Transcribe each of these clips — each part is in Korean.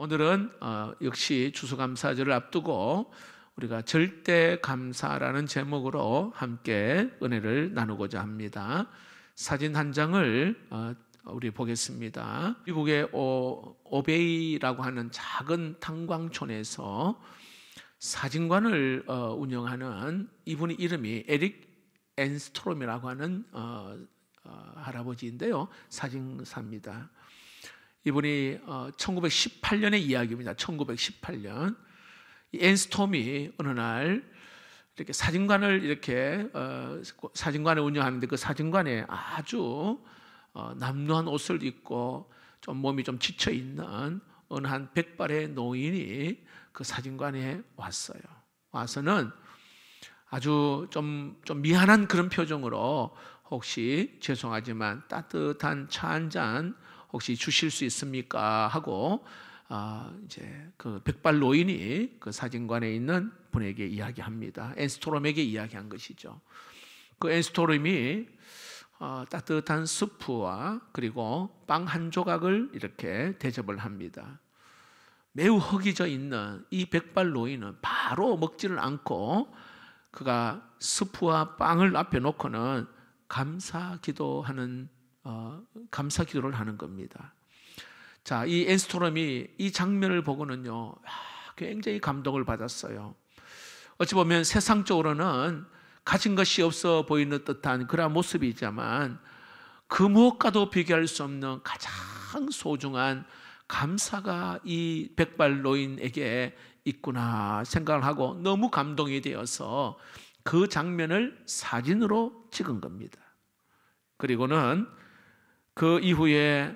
오늘은 역시 추수감사절을 앞두고 우리가 절대 감사라는 제목으로 함께 은혜를 나누고자 합니다. 사진 한 장을 우리 보겠습니다. 미국의 오베이라고 하는 작은 탄광촌에서 사진관을 운영하는 이분의 이름이 에릭 엔스트롬이라고 하는 할아버지인데요, 사진사입니다. 이분이 1918년의 이야기입니다. 1918년 엔스톰이 어느 날 이렇게 사진관을 사진관을 운영하는데 그 사진관에 아주 남루한 옷을 입고 좀 몸이 좀 지쳐 있는 어느 한 백발의 노인이 그 사진관에 왔어요. 와서는 아주 좀 미안한 그런 표정으로 혹시 죄송하지만 따뜻한 차 한 잔 혹시 주실 수 있습니까? 하고 이제 그 백발 노인이 그 사진관에 있는 분에게 이야기합니다. 엔스트롬에게 이야기한 것이죠. 그 엔스트롬이 따뜻한 수프와 그리고 빵 한 조각을 이렇게 대접을 합니다. 매우 허기져 있는 이 백발 노인은 바로 먹지를 않고 그가 수프와 빵을 앞에 놓고는 감사 기도를 하는 겁니다. 자, 이 엔스트롬이 이 장면을 보고는요, 굉장히 감동을 받았어요. 어찌 보면 세상적으로는 가진 것이 없어 보이는 듯한 그런 모습이지만 그 무엇과도 비교할 수 없는 가장 소중한 감사가 이 백발 노인에게 있구나 생각을 하고 너무 감동이 되어서 그 장면을 사진으로 찍은 겁니다. 그리고는 그 이후에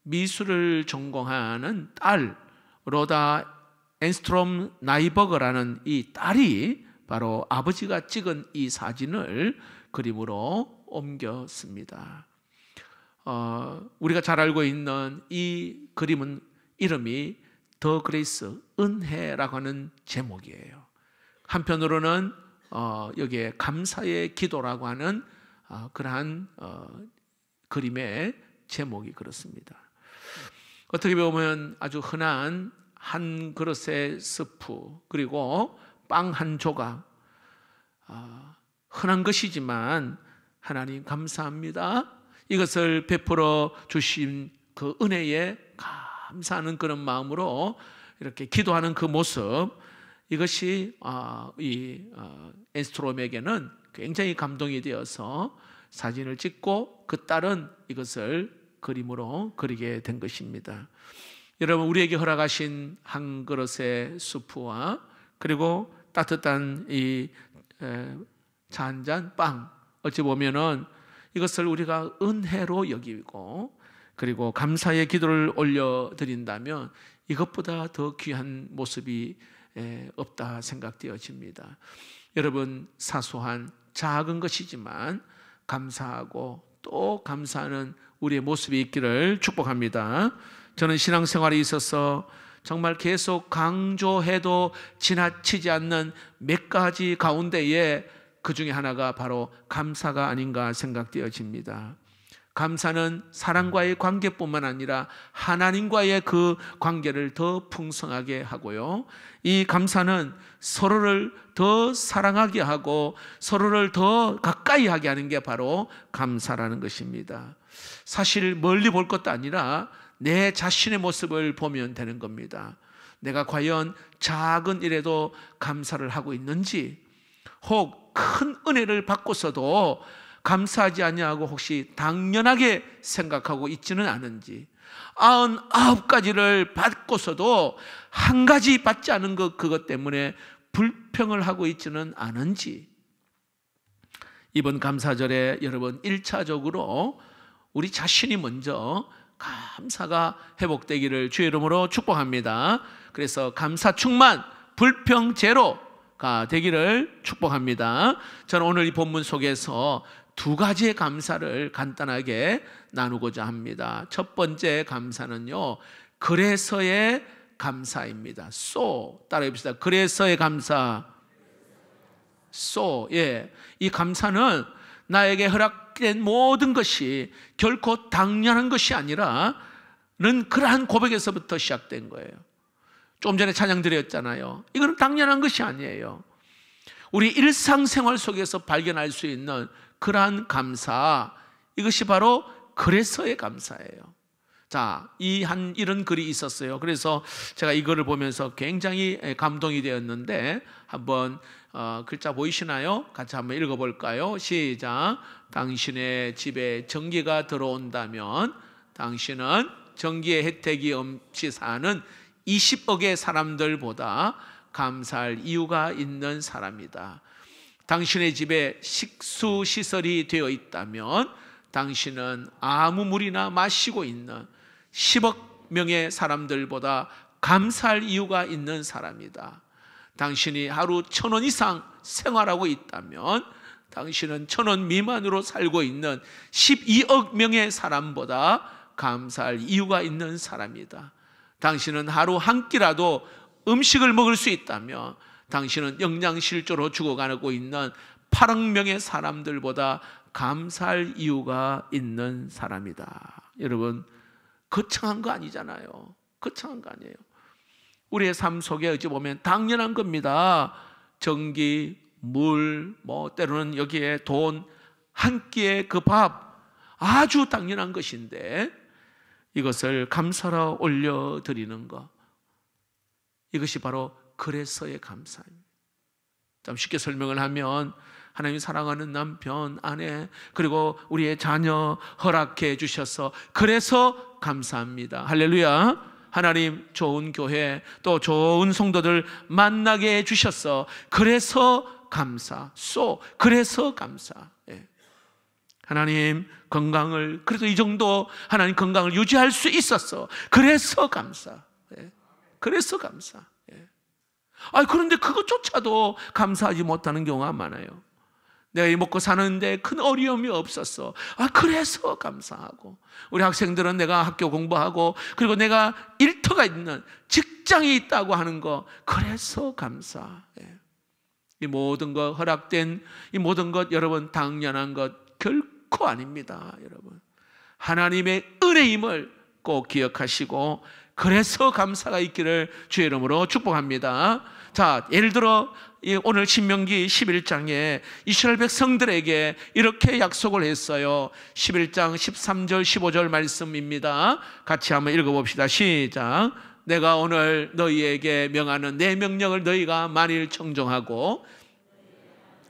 미술을 전공하는 딸 로다 엔스트롬 나이버거라는 이 딸이 바로 아버지가 찍은 이 사진을 그림으로 옮겼습니다. 우리가 잘 알고 있는 이 그림은 이름이 더 그레이스, 은혜라고 하는 제목이에요. 한편으로는 여기에 감사의 기도라고 하는 그러한 그림의 제목이 그렇습니다. 어떻게 보면 아주 흔한 한 그릇의 스프 그리고 빵 한 조각, 흔한 것이지만 하나님 감사합니다. 이것을 베풀어 주신 그 은혜에 감사하는 그런 마음으로 이렇게 기도하는 그 모습, 이것이 이 엔스트롬에게는 굉장히 감동이 되어서 사진을 찍고 그 딸은 이것을 그림으로 그리게 된 것입니다. 여러분, 우리에게 허락하신 한 그릇의 수프와 그리고 따뜻한 이 차 한 잔 빵, 어찌 보면은 이것을 우리가 은혜로 여기고 그리고 감사의 기도를 올려드린다면 이것보다 더 귀한 모습이 없다 생각되어집니다. 여러분, 사소한 작은 것이지만 감사하고 또 감사하는 우리의 모습이 있기를 축복합니다. 저는 신앙생활에 있어서 정말 계속 강조해도 지나치지 않는 몇 가지 가운데에 그 중에 하나가 바로 감사가 아닌가 생각되어집니다. 감사는 사람과의 관계뿐만 아니라 하나님과의 그 관계를 더 풍성하게 하고요, 이 감사는 서로를 더 사랑하게 하고 서로를 더 가까이 하게 하는 게 바로 감사라는 것입니다. 사실 멀리 볼 것도 아니라 내 자신의 모습을 보면 되는 겁니다. 내가 과연 작은 일에도 감사를 하고 있는지, 혹 큰 은혜를 받고서도 감사하지 아니하고 혹시 당연하게 생각하고 있지는 않은지, 99가지를 받고서도 한 가지 받지 않은 그것 때문에 불평을 하고 있지는 않은지, 이번 감사절에 여러분 1차적으로 우리 자신이 먼저 감사가 회복되기를 주의 이름으로 축복합니다. 그래서 감사 충만, 불평 제로가 되기를 축복합니다. 저는 오늘 이 본문 속에서 두 가지의 감사를 간단하게 나누고자 합니다. 첫 번째 감사는요, 그래서의 감사입니다. 따라해 봅시다. 그래서의 감사. 이 감사는 나에게 허락된 모든 것이 결코 당연한 것이 아니라는 그러한 고백에서부터 시작된 거예요. 조금 전에 찬양 드렸잖아요. 이거는 당연한 것이 아니에요. 우리 일상생활 속에서 발견할 수 있는 그러한 감사, 이것이 바로 그래서의 감사예요. 자, 이런 글이 있었어요. 그래서 제가 이거를 보면서 굉장히 감동이 되었는데, 한번 글자 보이시나요? 같이 한번 읽어볼까요? 시작. 당신의 집에 전기가 들어온다면 당신은 전기의 혜택이 없이 사는 20억의 사람들보다 감사할 이유가 있는 사람이다. 당신의 집에 식수시설이 되어 있다면 당신은 아무 물이나 마시고 있는 10억 명의 사람들보다 감사할 이유가 있는 사람이다. 당신이 하루 1,000원 이상 생활하고 있다면 당신은 1,000원 미만으로 살고 있는 12억 명의 사람보다 감사할 이유가 있는 사람이다. 당신은 하루 한 끼라도 음식을 먹을 수 있다면 당신은 영양실조로 죽어가고 있는 8억 명의 사람들보다 감사할 이유가 있는 사람이다. 여러분, 거창한 거 아니잖아요. 거창한 거 아니에요. 우리의 삶 속에 어찌 보면 당연한 겁니다. 전기, 물, 때로는 여기에 돈, 한 끼의 그 밥, 아주 당연한 것인데 이것을 감사로 올려드리는 것, 이것이 바로 그래서의 감사입니다. 좀 쉽게 설명을 하면 하나님이 사랑하는 남편, 아내, 그리고 우리의 자녀 허락해 주셔서 그래서 감사합니다. 할렐루야. 하나님 좋은 교회, 또 좋은 성도들 만나게 해주셔서 그래서 감사. 그래서 감사. 하나님 건강을, 그래도 이 정도 하나님 건강을 유지할 수 있었어. 그래서 감사. 그래서 감사. 그런데 그것조차도 감사하지 못하는 경우가 많아요. 내가 먹고 사는데 큰 어려움이 없었어. 그래서 감사하고. 우리 학생들은 내가 학교 공부하고, 그리고 내가 일터가 있는 직장이 있다고 하는 거, 그래서 감사. 이 모든 것 허락된, 이 모든 것 여러분 당연한 것 결코 아닙니다. 여러분, 하나님의 은혜임을 꼭 기억하시고 그래서 감사가 있기를 주의 이름으로 축복합니다. 자, 예를 들어 오늘 신명기 11장에 이스라엘 백성들에게 이렇게 약속을 했어요. 11장 13절 15절 말씀입니다. 같이 한번 읽어봅시다. 시작. 내가 오늘 너희에게 명하는 내 명령을 너희가 만일 청종하고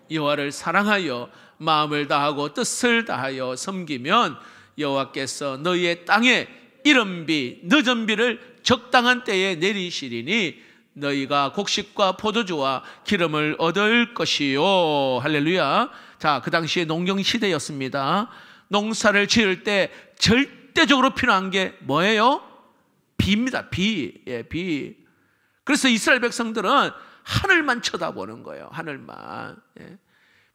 여호와를 사랑하여 마음을 다하고 뜻을 다하여 섬기면 여호와께서 너희의 땅에 이른 비, 늦은 비를 적당한 때에 내리시리니 너희가 곡식과 포도주와 기름을 얻을 것이요. 할렐루야. 자, 그 당시에 농경 시대였습니다. 농사를 지을 때 절대적으로 필요한 게 뭐예요? 비입니다. 비. 그래서 이스라엘 백성들은 하늘만 쳐다보는 거예요. 하늘만.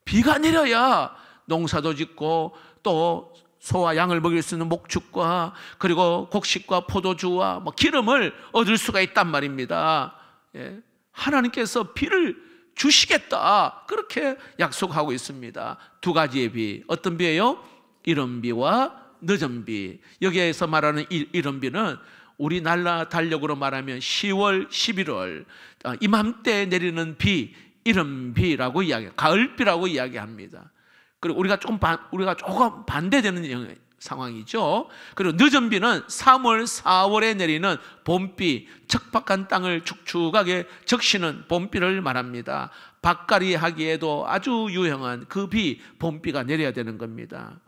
비가 내려야 농사도 짓고 또 소와 양을 먹일 수 있는 목축과 그리고 곡식과 포도주와 기름을 얻을 수가 있단 말입니다. 하나님께서 비를 주시겠다, 그렇게 약속하고 있습니다. 두 가지의 비. 어떤 비예요? 이른 비와 늦은 비. 여기에서 말하는 이른 비는 우리나라 달력으로 말하면 10월, 11월 이맘때 내리는 비, 이른 비라고 이야기해요. 가을비라고 이야기합니다. 그리고 우리가 조금 반대되는 상황이죠. 그리고 늦은 비는 3월, 4월에 내리는 봄비, 척박한 땅을 축축하게 적시는 봄비를 말합니다. 밭갈이 하기에도 아주 유용한 그 비, 봄비가 내려야 되는 겁니다.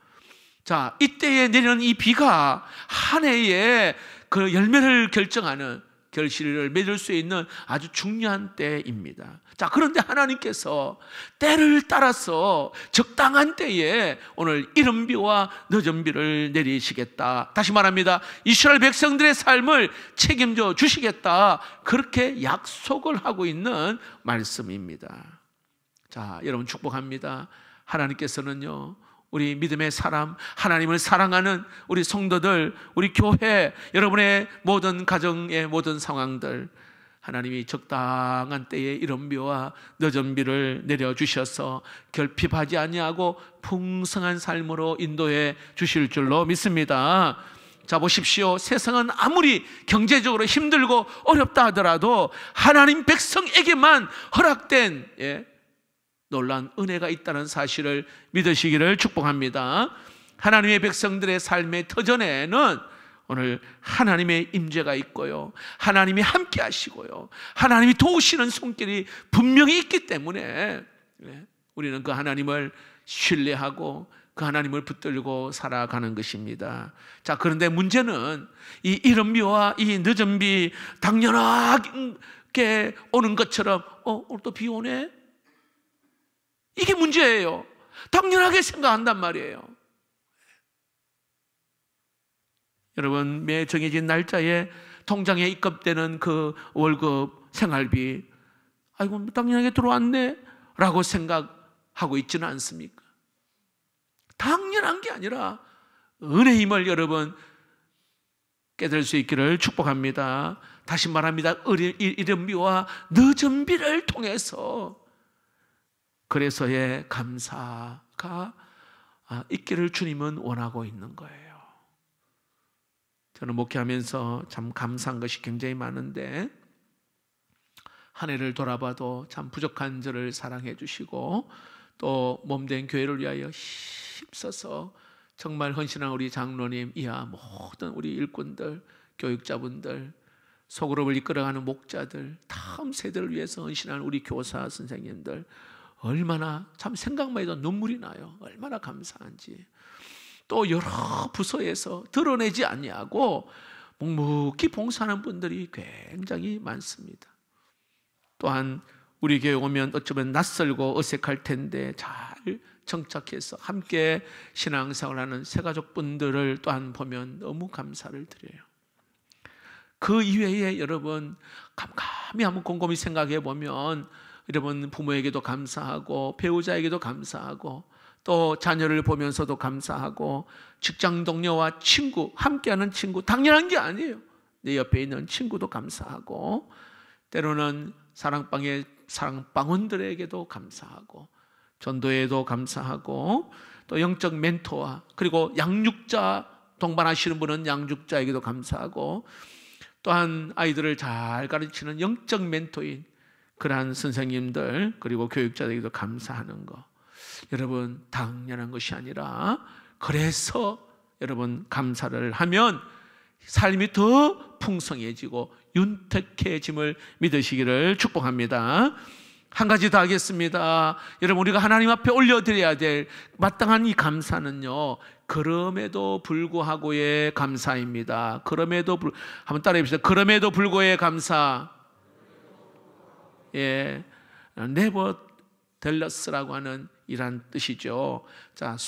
자, 이때에 내리는 이 비가 한 해의 그 열매를 결정하는, 결실을 맺을 수 있는 아주 중요한 때입니다. 자, 그런데 하나님께서 때를 따라서 적당한 때에 오늘 이른 비와 늦은 비를 내리시겠다. 다시 말합니다. 이스라엘 백성들의 삶을 책임져 주시겠다. 그렇게 약속을 하고 있는 말씀입니다. 자, 여러분 축복합니다. 하나님께서는요, 우리 믿음의 사람, 하나님을 사랑하는 우리 성도들, 우리 교회, 여러분의 모든 가정의 모든 상황들, 하나님이 적당한 때에 이른 비와 늦은 비를 내려주셔서 결핍하지 아니하고 풍성한 삶으로 인도해 주실 줄로 믿습니다. 자, 보십시오. 세상은 아무리 경제적으로 힘들고 어렵다 하더라도 하나님 백성에게만 허락된 놀라운 은혜가 있다는 사실을 믿으시기를 축복합니다. 하나님의 백성들의 삶의 터전에는 오늘 하나님의 임재가 있고요, 하나님이 함께 하시고요, 하나님이 도우시는 손길이 분명히 있기 때문에 우리는 그 하나님을 신뢰하고 그 하나님을 붙들고 살아가는 것입니다. 자, 그런데 문제는 이 이른 비와 이 늦은 비 당연하게 오는 것처럼 오늘 또 비 오네? 이게 문제예요. 당연하게 생각한단 말이에요. 여러분, 매 정해진 날짜에 통장에 입금되는 그 월급, 생활비, 아이고 당연하게 들어왔네 라고 생각하고 있지는 않습니까? 당연한 게 아니라 은혜의 힘을 여러분 깨달을 수 있기를 축복합니다. 다시 말합니다. 이른 비와 늦은 비를 통해서 그래서의 감사가 있기를 주님은 원하고 있는 거예요. 저는 목회하면서 참 감사한 것이 굉장히 많은데, 한 해를 돌아봐도 참 부족한 저를 사랑해 주시고 또 몸된 교회를 위하여 힘써서 정말 헌신한 우리 장로님 이하 모든 우리 일꾼들, 교육자분들, 소그룹을 이끌어가는 목자들, 다음 세대를 위해서 헌신한 우리 교사 선생님들, 얼마나 참 생각만 해도 눈물이 나요. 얼마나 감사한지. 또 여러 부서에서 드러내지 아니하고 묵묵히 봉사하는 분들이 굉장히 많습니다. 또한 우리 교회 오면 어쩌면 낯설고 어색할 텐데 잘 정착해서 함께 신앙생활하는 새가족분들을 또한 보면 너무 감사를 드려요. 그 이외에 여러분 깜깜히 한번 곰곰이 생각해 보면 여러분 부모에게도 감사하고 배우자에게도 감사하고 또 자녀를 보면서도 감사하고 직장 동료와 친구, 함께하는 친구, 당연한 게 아니에요. 내 옆에 있는 친구도 감사하고 때로는 사랑방의 사랑방원들에게도 감사하고 전도회에도 감사하고 또 영적 멘토와 그리고 양육자 동반하시는 분은 양육자에게도 감사하고 또한 아이들을 잘 가르치는 영적 멘토인 그러한 선생님들 그리고 교육자들에게도 감사하는 거, 여러분 당연한 것이 아니라 그래서 여러분 감사를 하면 삶이 더 풍성해지고 윤택해짐을 믿으시기를 축복합니다. 한 가지 더 하겠습니다. 여러분 우리가 하나님 앞에 올려드려야 될 마땅한 이 감사는요, 그럼에도 불구하고의 감사입니다. 한번 따라해 봅시다. 그럼에도 불구하고의 감사. nevertheless라고 하는 이란 뜻이죠. 자,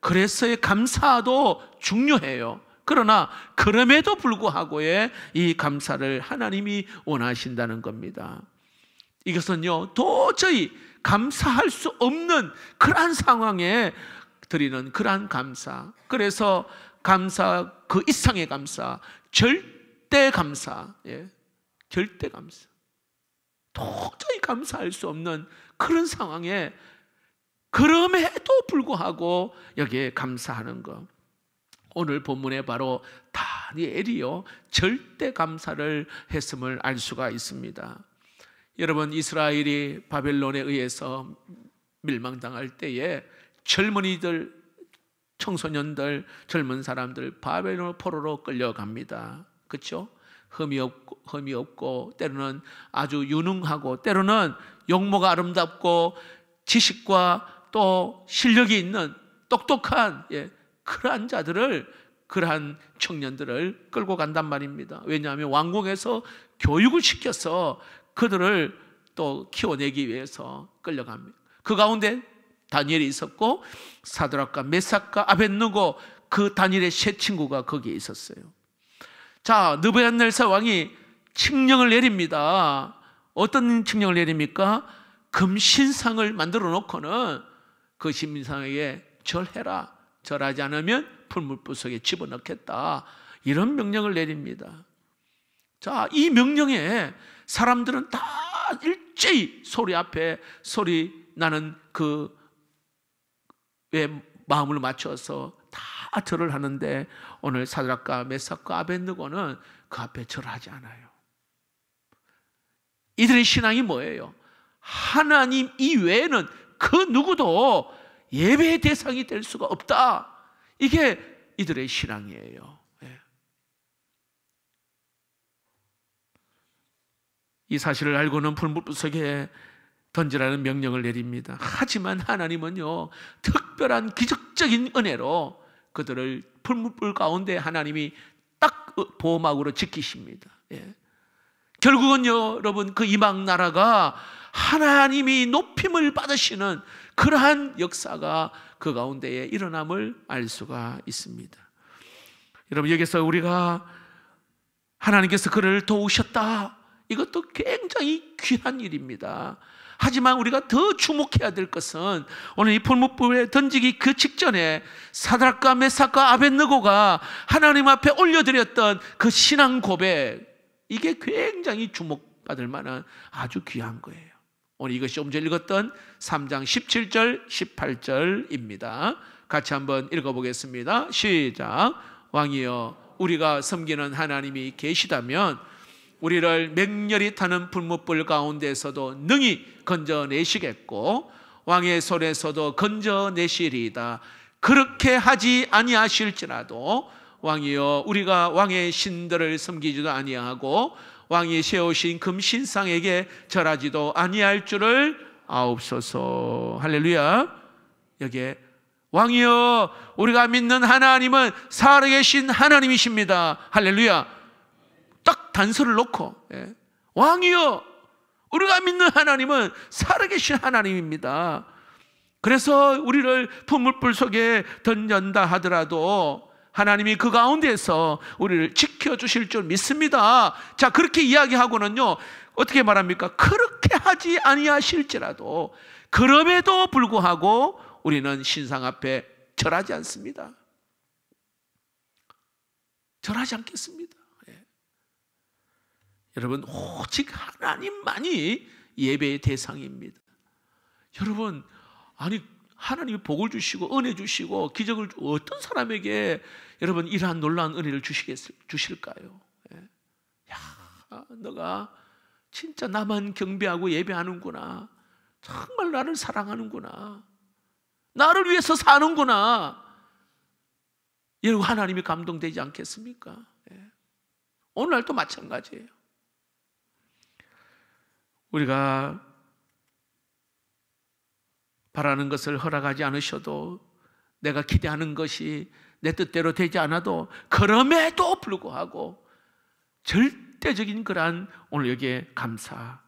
그래서의 감사도 중요해요. 그러나 그럼에도 불구하고의 이 감사를 하나님이 원하신다는 겁니다. 이것은요 도저히 감사할 수 없는 그러한 상황에 드리는 그러한 감사, 그래서 감사 그 이상의 감사, 절대 감사, 절대 감사, 도저히 감사할 수 없는 그런 상황에 그럼에도 불구하고 여기에 감사하는 것, 오늘 본문에 바로 다니엘이요 절대 감사를 했음을 알 수가 있습니다. 여러분 이스라엘이 바벨론에 의해서 멸망당할 때에 젊은이들, 청소년들, 젊은 사람들 바벨론 포로로 끌려갑니다. 그렇죠? 흠이 없고 때로는 아주 유능하고 때로는 용모가 아름답고 지식과 또 실력이 있는 똑똑한 그러한 자들을, 그러한 청년들을 끌고 간단 말입니다. 왜냐하면 왕궁에서 교육을 시켜서 그들을 또 키워내기 위해서 끌려갑니다. 그 가운데 다니엘이 있었고 사드락과 메삭과 아벳느고, 그 다니엘의 세 친구가 거기에 있었어요. 자, 느부갓네살 왕이 칙령을 내립니다. 어떤 칙령을 내립니까? 금신상을 만들어 놓고는 그 신상에게 절해라, 절하지 않으면 풀무불 속에 집어넣겠다, 이런 명령을 내립니다. 자, 이 명령에 사람들은 다 일제히 소리 앞에 소리 나는 그 마음을 맞춰서 다 절을 하는데 오늘 사드락과 메삭과 아벳느고는 그 앞에 절하지 않아요. 이들의 신앙이 뭐예요? 하나님 이외에는 그 누구도 예배의 대상이 될 수가 없다. 이게 이들의 신앙이에요. 이 사실을 알고는 풀무불 던지라는 명령을 내립니다. 하지만 하나님은요, 특별한 기적적인 은혜로 그들을 풀무불 가운데 하나님이 딱 보호막으로 지키십니다. 결국은요, 여러분, 그 이방 나라가 하나님이 높임을 받으시는 그러한 역사가 그 가운데에 일어남을 알 수가 있습니다. 여러분, 여기서 우리가 하나님께서 그를 도우셨다, 이것도 굉장히 귀한 일입니다. 하지만 우리가 더 주목해야 될 것은 오늘 이 풀무불에 던지기 그 직전에 사드락과 메삭과 아벳느고가 하나님 앞에 올려드렸던 그 신앙 고백, 이게 굉장히 주목받을 만한 아주 귀한 거예요. 오늘 이것이 좀 전에 읽었던 3장 17절 18절입니다. 같이 한번 읽어보겠습니다. 시작. 왕이여, 우리가 섬기는 하나님이 계시다면 우리를 맹렬히 타는 풀무불 가운데서도 능히 건져내시겠고 왕의 손에서도 건져내시리이다. 그렇게 하지 아니하실지라도 왕이여, 우리가 왕의 신들을 섬기지도 아니하고 왕이 세우신 금신상에게 절하지도 아니할 줄을 아옵소서. 할렐루야. 여기에 왕이여, 우리가 믿는 하나님은 살아계신 하나님이십니다. 할렐루야. 딱 단서를 놓고, 왕이여, 우리가 믿는 하나님은 살아계신 하나님입니다. 그래서 우리를 풀무불 속에 던진다 하더라도 하나님이 그 가운데서 우리를 지켜주실 줄 믿습니다. 자, 그렇게 이야기하고는요, 어떻게 말합니까? 그렇게 하지 아니하실지라도, 그럼에도 불구하고 우리는 신상 앞에 절하지 않습니다. 절하지 않겠습니다. 여러분, 오직 하나님만이 예배의 대상입니다. 여러분, 아니 하나님이 복을 주시고 은혜 주시고 기적을 어떤 사람에게 여러분 이러한 놀라운 은혜를 주실까요? 야, 너가 진짜 나만 경배하고 예배하는구나, 정말 나를 사랑하는구나, 나를 위해서 사는구나, 여러분, 하나님이 감동되지 않겠습니까? 오늘날도 마찬가지예요. 우리가 바라는 것을 허락하지 않으셔도, 내가 기대하는 것이 내 뜻대로 되지 않아도, 그럼에도 불구하고 절대적인 그러한 오늘 여기에 감사,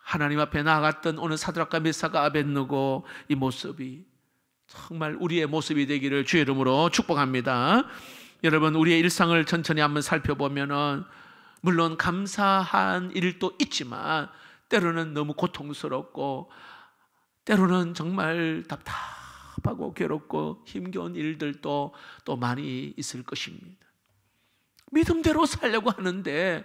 하나님 앞에 나아갔던 오늘 사드락과 메삭과 아벳느고 이 모습이 정말 우리의 모습이 되기를 주의 이름으로 축복합니다. 여러분, 우리의 일상을 천천히 한번 살펴보면은 물론 감사한 일도 있지만 때로는 너무 고통스럽고 때로는 정말 답답하고 괴롭고 힘겨운 일들도 또 많이 있을 것입니다. 믿음대로 살려고 하는데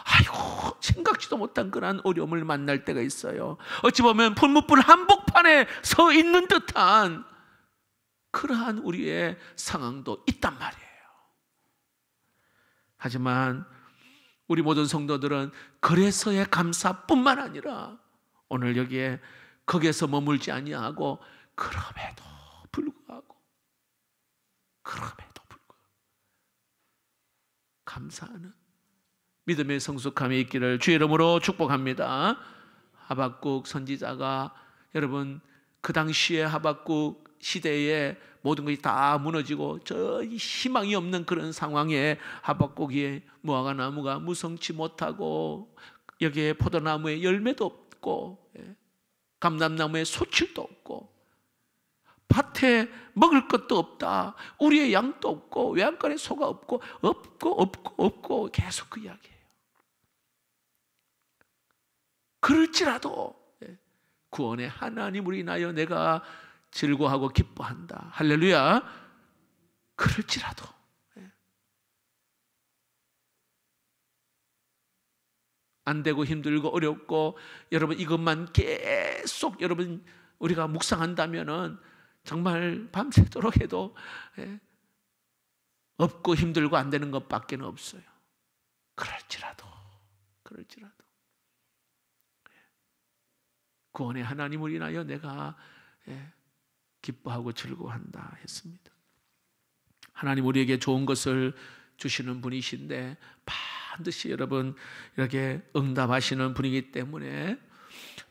아이고, 생각지도 못한 그런 어려움을 만날 때가 있어요. 어찌 보면 풀무불 한복판에 서 있는 듯한 그러한 우리의 상황도 있단 말이에요. 하지만 우리 모든 성도들은 그래서의 감사뿐만 아니라 오늘 여기에 거기에서 머물지 아니하고 그럼에도 불구하고 감사하는 믿음의 성숙함이 있기를 주의 이름으로 축복합니다. 하박국 선지자가, 여러분, 그 당시에 하박국 시대에 모든 것이 다 무너지고 저 희망이 없는 그런 상황에 하박국이 무화과 나무가 무성치 못하고 여기에 포도나무에 열매도 없고 감람나무에 소출도 없고 밭에 먹을 것도 없다, 우리의 양도 없고 외양간에 소가 없고 계속 그 이야기예요. 그럴지라도 구원의 하나님으로 인하여 내가 즐거워하고 기뻐한다. 할렐루야. 그럴지라도 안 되고 힘들고 어렵고 여러분 이것만 계속 여러분 우리가 묵상한다면은 정말 밤새도록 해도 없고 힘들고 안 되는 것밖에 없어요. 그럴지라도 구원의 하나님을 인하여 내가 기뻐하고 즐거워한다 했습니다. 하나님 우리에게 좋은 것을 주시는 분이신데 반드시 여러분 이렇게 응답하시는 분이기 때문에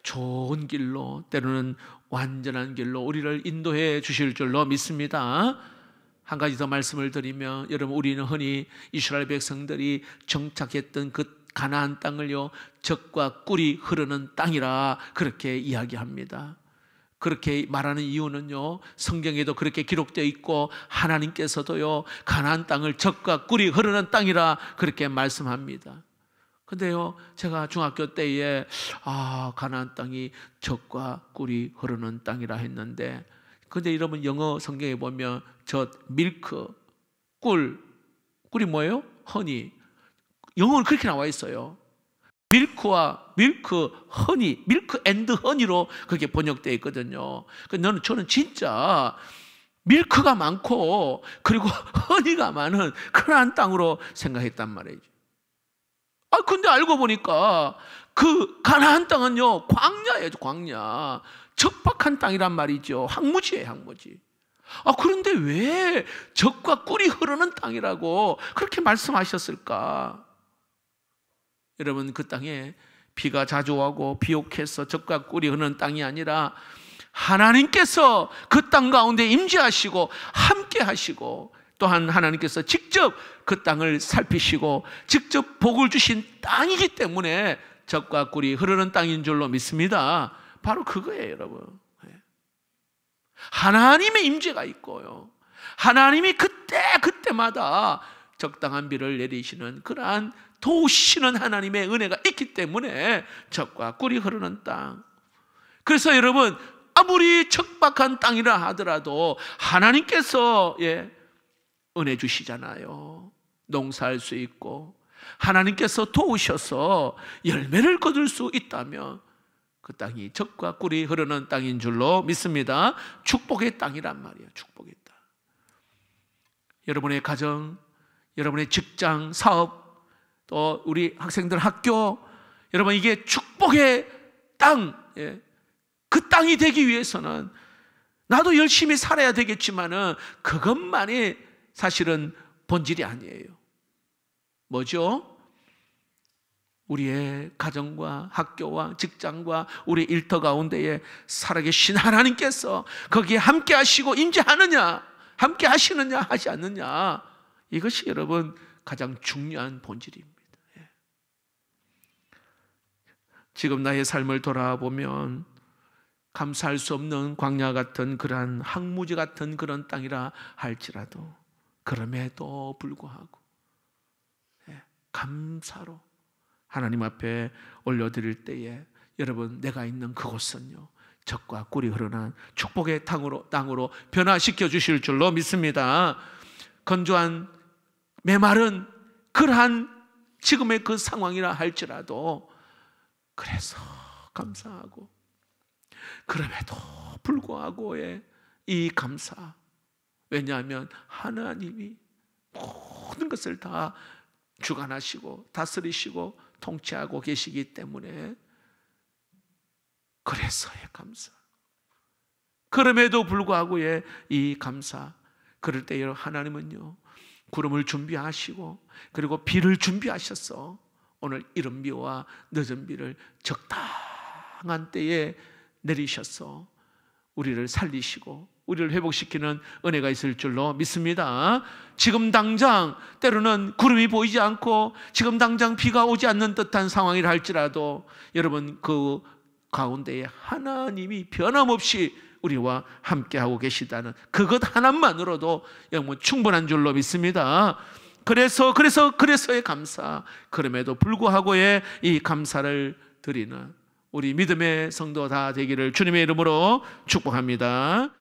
좋은 길로, 때로는 완전한 길로 우리를 인도해 주실 줄로 믿습니다. 한 가지 더 말씀을 드리면, 여러분 우리는 흔히 이스라엘 백성들이 정착했던 그 가나안 땅을요, 젖과 꿀이 흐르는 땅이라 그렇게 이야기합니다. 그렇게 말하는 이유는요, 성경에도 그렇게 기록되어 있고 하나님께서도요 가나안 땅을 젖과 꿀이 흐르는 땅이라 그렇게 말씀합니다. 근데요, 제가 중학교 때에 가나안 땅이 젖과 꿀이 흐르는 땅이라 했는데, 근데 여러분 영어 성경에 보면 젖, 밀크, 꿀이 뭐예요? 허니. 영어는 그렇게 나와 있어요. 밀크와 허니, 밀크 앤드 허니로 그렇게 번역되어 있거든요. 저는 진짜 밀크가 많고 그리고 허니가 많은 그러한 땅으로 생각했단 말이죠. 근데 알고 보니까 그 가나안 땅은요, 광야예요, 광야. 적박한 땅이란 말이죠. 황무지예요, 황무지. 그런데 왜 젖과 꿀이 흐르는 땅이라고 그렇게 말씀하셨을까? 여러분, 그 땅에 비가 자주 오고 비옥해서 젖과 꿀이 흐르는 땅이 아니라 하나님께서 그 땅 가운데 임재하시고 함께 하시고, 또한 하나님께서 직접 그 땅을 살피시고 직접 복을 주신 땅이기 때문에 젖과 꿀이 흐르는 땅인 줄로 믿습니다. 바로 그거예요, 여러분. 하나님의 임재가 있고요, 하나님이 그때마다 적당한 비를 내리시는 그러한 도우시는 하나님의 은혜가 있기 때문에 젖과 꿀이 흐르는 땅. 그래서 여러분, 아무리 척박한 땅이라 하더라도 하나님께서 은혜 주시잖아요. 농사할 수 있고 하나님께서 도우셔서 열매를 거둘 수 있다면 그 땅이 젖과 꿀이 흐르는 땅인 줄로 믿습니다. 축복의 땅이란 말이에요. 축복의 땅. 여러분의 가정, 여러분의 직장, 사업, 또 우리 학생들 학교, 여러분 이게 축복의 땅, 그 땅이 되기 위해서는 나도 열심히 살아야 되겠지만은 그것만이 사실은 본질이 아니에요. 뭐죠? 우리의 가정과 학교와 직장과 우리 일터 가운데에 살아계신 하나님께서 거기에 함께 하시고 임재하느냐, 함께 하시느냐 하지 않느냐, 이것이 여러분 가장 중요한 본질입니다. 지금 나의 삶을 돌아보면 감사할 수 없는 광야 같은 그러한 황무지 같은 그런 땅이라 할지라도 그럼에도 불구하고 감사로 하나님 앞에 올려드릴 때에 여러분, 내가 있는 그곳은요 젖과 꿀이 흐르는 축복의 땅으로 변화시켜 주실 줄로 믿습니다. 건조한 메마른 그러한 지금의 그 상황이라 할지라도 그래서 감사하고, 그럼에도 불구하고의 이 감사, 왜냐하면 하나님이 모든 것을 다 주관하시고 다스리시고 통치하고 계시기 때문에 그래서의 감사, 그럼에도 불구하고의 이 감사. 그럴 때 하나님은요 구름을 준비하시고 그리고 비를 준비하셔서 오늘 이른 비와 늦은 비를 적당한 때에 내리셔서 우리를 살리시고 우리를 회복시키는 은혜가 있을 줄로 믿습니다. 지금 당장 때로는 구름이 보이지 않고 지금 당장 비가 오지 않는 듯한 상황이라 할지라도 여러분, 그 가운데에 하나님이 변함없이 우리와 함께하고 계시다는 그것 하나만으로도 영원 충분한 줄로 믿습니다. 그래서의 감사, 그럼에도 불구하고의 이 감사를 드리는 우리 믿음의 성도 다 되기를 주님의 이름으로 축복합니다.